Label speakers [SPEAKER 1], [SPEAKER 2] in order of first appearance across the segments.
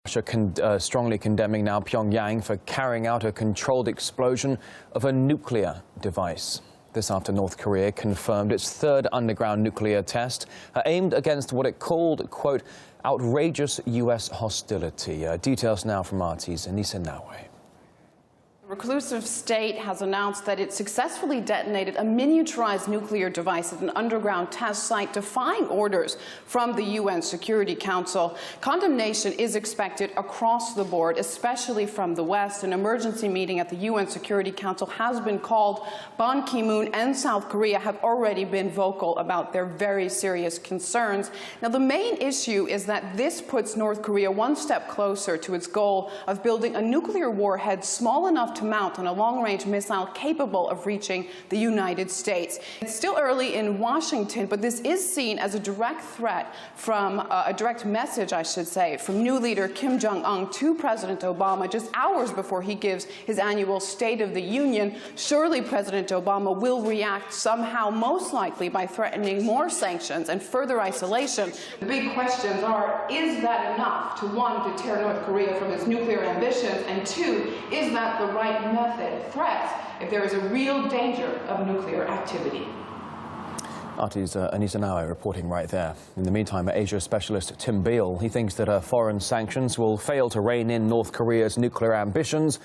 [SPEAKER 1] Russia strongly condemning now Pyongyang for carrying out a controlled explosion of a nuclear device. This after North Korea confirmed its third underground nuclear test aimed against what it called, quote, outrageous U.S. hostility. Details now from RT's Anissa Nawe.
[SPEAKER 2] The reclusive state has announced that it successfully detonated a miniaturized nuclear device at an underground test site, defying orders from the UN Security Council. Condemnation is expected across the board, especially from the West. An emergency meeting at the UN Security Council has been called. Ban Ki-moon and South Korea have already been vocal about their very serious concerns. Now, the main issue is that this puts North Korea one step closer to its goal of building a nuclear warhead small enough to mount on a long-range missile capable of reaching the United States. It's still early in Washington, but this is seen as a direct threat from a direct message, I should say, from new leader Kim Jong-un to President Obama just hours before he gives his annual State of the Union. Surely President Obama will react somehow, most likely by threatening more sanctions and further isolation. The big questions are, is that enough to, one, deter North Korea from its nuclear ambitions, and two, is that the right method, threats, if there is a real danger of nuclear activity?
[SPEAKER 1] RT's Anissa Nawe reporting right there. In the meantime, Asia specialist Tim Beale, he thinks that foreign sanctions will fail to rein in North Korea's nuclear ambitions,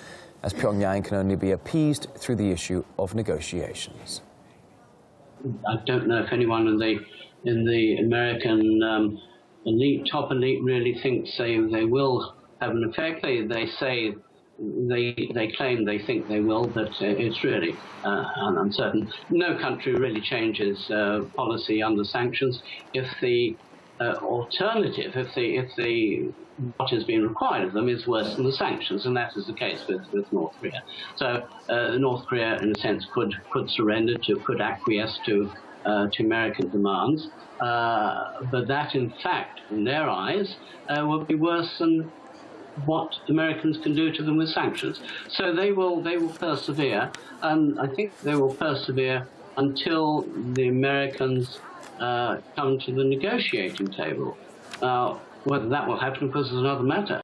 [SPEAKER 1] as Pyongyang can only be appeased through the issue of negotiations.
[SPEAKER 3] I don't know if anyone in the American top elite really thinks they will have an effect. They say they claim they think they will, but it's really uncertain. No country really changes policy under sanctions if the alternative, if what has been required of them is worse than the sanctions, and that is the case with North Korea. So North Korea, in a sense, could surrender could acquiesce to American demands, but that, in fact, in their eyes, would be worse than what Americans can do to them with sanctions. So they will persevere, and I think they will persevere until the Americans come to the negotiating table. Whether that will happen, of course, is another matter.